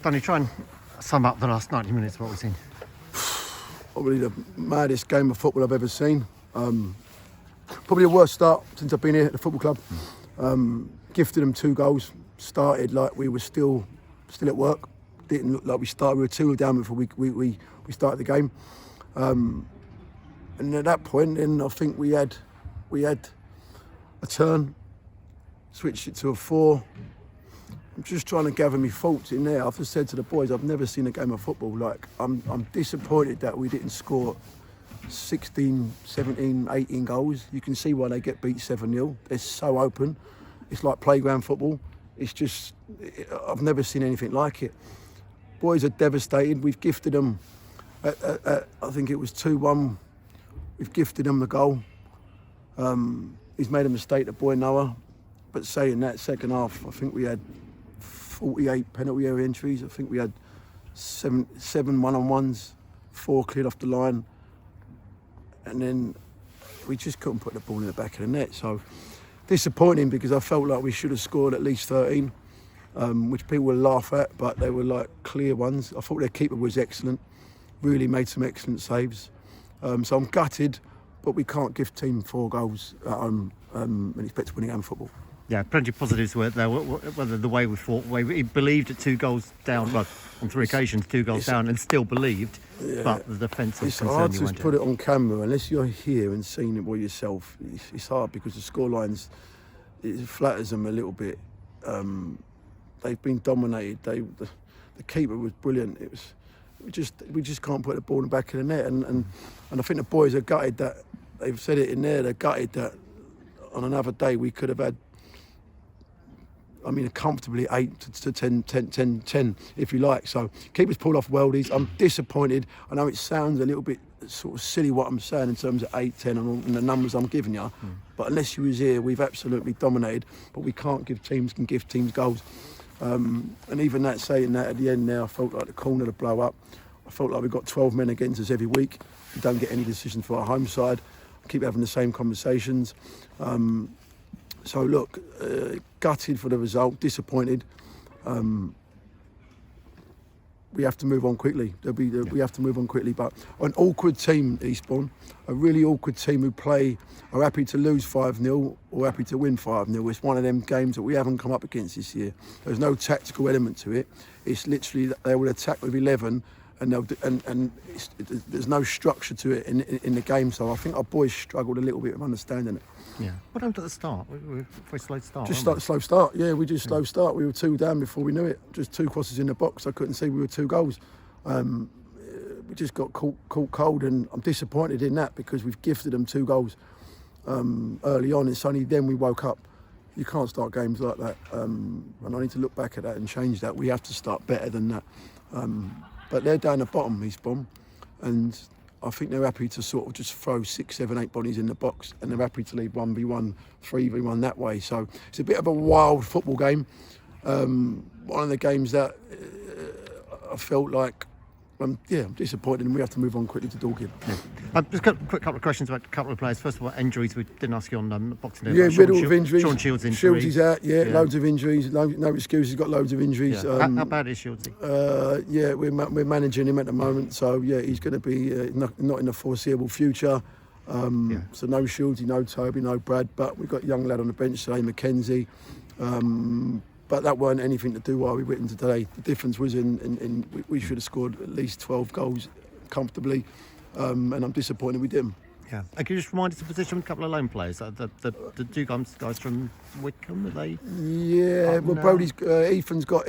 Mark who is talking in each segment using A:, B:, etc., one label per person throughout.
A: Dunne, try and sum up the last 90 minutes of what we've seen.
B: Probably the maddest game of football I've ever seen. Probably the worst start since I've been here at the football club. Gifted them 2 goals. Started like we were still at work. Didn't look like we started. We were 2 down before we started the game. And at that point, then I think we had a turn, switched it to a 4. I'm just trying to gather my thoughts in there. I've just said to the boys, I've never seen a game of football. Like, I'm disappointed that we didn't score 16, 17, 18 goals. You can see why they get beat 7-0. They're so open. It's like playground football. It's just, I've never seen anything like it. Boys are devastated. We've gifted them, I think it was 2-1. We've gifted them the goal. He's made a mistake, the boy Noah. But saying that, second half, I think we had 48 penalty area entries. I think we had seven one-on-ones, 4 cleared off the line. And then we just couldn't put the ball in the back of the net. So disappointing, because I felt like we should have scored at least 13, which people will laugh at, but they were like clear ones. I thought their keeper was excellent, really made some excellent saves. So I'm gutted, but we can't give team 4 goals at home and expect to win a game of football.
A: Yeah, plenty of positives were there. Whether the way we fought, he believed at 2 goals down, well, on 3 occasions 2 goals down, and still believed. Yeah, but the defence was concerned.
B: It's hard to put it on camera unless you're here and seeing it by yourself. It's hard because the scorelines, it flatters them a little bit. They've been dominated. The keeper was brilliant. It was we just can't put the ball in the back of the net, and I think the boys are gutted that they've said it in there. They're gutted that on another day we could have had, I mean, comfortably 8 to 10, if you like. So keepers pulled off worldies. I'm disappointed. I know it sounds a little bit sort of silly what I'm saying in terms of 8, 10 and the numbers I'm giving you. But unless you was here, we've absolutely dominated. But we can't give teams goals. And even that, saying that at the end now, I felt like the corner to blow up. I felt like we've got 12 men against us every week. We don't get any decisions for our home side. I keep having the same conversations. So look, gutted for the result, disappointed. We have to move on quickly. We have to move on quickly. But an awkward team, Eastbourne, a really awkward team who are happy to lose 5-0 or happy to win 5-0. It's one of them games that we haven't come up against this year. There's no tactical element to it. It's literally that they will attack with 11, and there's no structure to it in the game. So I think our boys struggled a little bit with understanding it.
A: Yeah. What happened at the start? We were very slow start.
B: Just slow start. Yeah, we just slow start. We were 2 down before we knew it. Just 2 crosses in the box. I couldn't see we were 2 goals. We just got caught cold, and I'm disappointed in that because we've gifted them 2 goals early on. It's only then we woke up. You can't start games like that, and I need to look back at that and change that. We have to start better than that. But they're down the bottom, Eastbourne, and I think they're happy to sort of just throw 6, 7, 8 bodies in the box, and they're happy to leave 1v1, 3v1 that way. So it's a bit of a wild football game. One of the games that I felt like, I'm disappointed, and we have to move on quickly to Dorking.
A: Yeah. Just got a quick couple of questions about a couple of players. First of all, injuries. We didn't ask you on Boxing Day.
B: Yeah, riddle of injuries.
A: Sean Shields' injury.
B: Shields is out, loads of injuries. No excuse, he's got loads of injuries.
A: Yeah. How bad is Shields?
B: We're managing him at the moment, so he's going to be not in the foreseeable future. So no Shields, no Toby, no Brad, but we've got a young lad on the bench today, Mackenzie. But that weren't anything to do while we went into today. The difference was we should have scored at least 12 goals comfortably, and I'm disappointed we didn't.
A: Yeah. And can you just remind us of the position with a couple of lone players? The 2 guys from Wickham, are they?
B: Yeah, well, Brody's Ethan's got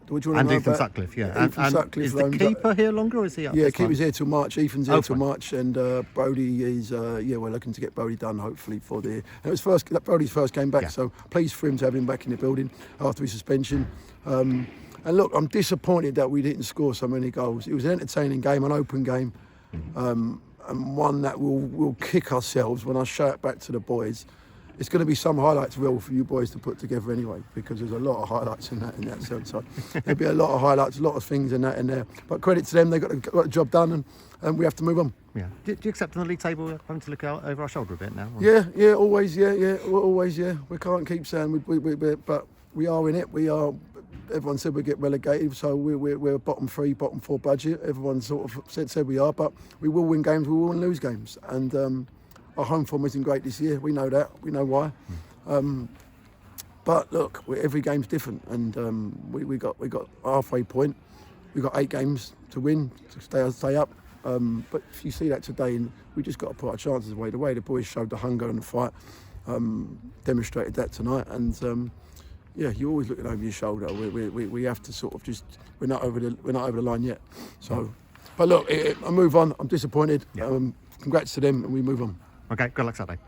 B: What do you want to know
A: Ethan
B: about?
A: Sutcliffe, yeah.
B: Ethan Sutcliffe
A: is the keeper here longer, or is he up?
B: Yeah, keeper's here till March. Ethan's here till March, and Brody is. We're looking to get Brody done hopefully for the. And it was Brody's first game back, so pleased for him to have him back in the building after his suspension. And look, I'm disappointed that we didn't score so many goals. It was an entertaining game, an open game, and one that we'll kick ourselves when I show it back to the boys. It's going to be some highlights reel for you boys to put together anyway, because there's a lot of highlights in that sense. So there'll be a lot of highlights, a lot of things in there. But credit to them, they got the job done, and we have to move on.
A: Yeah. Do you accept on the league table we're having to look out over our shoulder a bit now? Or?
B: Yeah, always, always. We can't keep saying but we are in it. We are everyone said we get relegated, so we're bottom 3, bottom 4 budget. Everyone sort of said we are, but we will win games, we will lose games. And our home form isn't great this year. We know that. We know why. But look, every game's different, and we got a halfway point. We got 8 games to win to stay up. But if you see that today, we just got to put our chances away. The way the boys showed the hunger and the fight, demonstrated that tonight. And yeah, you're always looking over your shoulder. We have to sort of just we're not over the line yet. So, but look, I move on. I'm disappointed.
A: Yeah.
B: Congrats to them, and we move on.
A: Okay, good luck Saturday.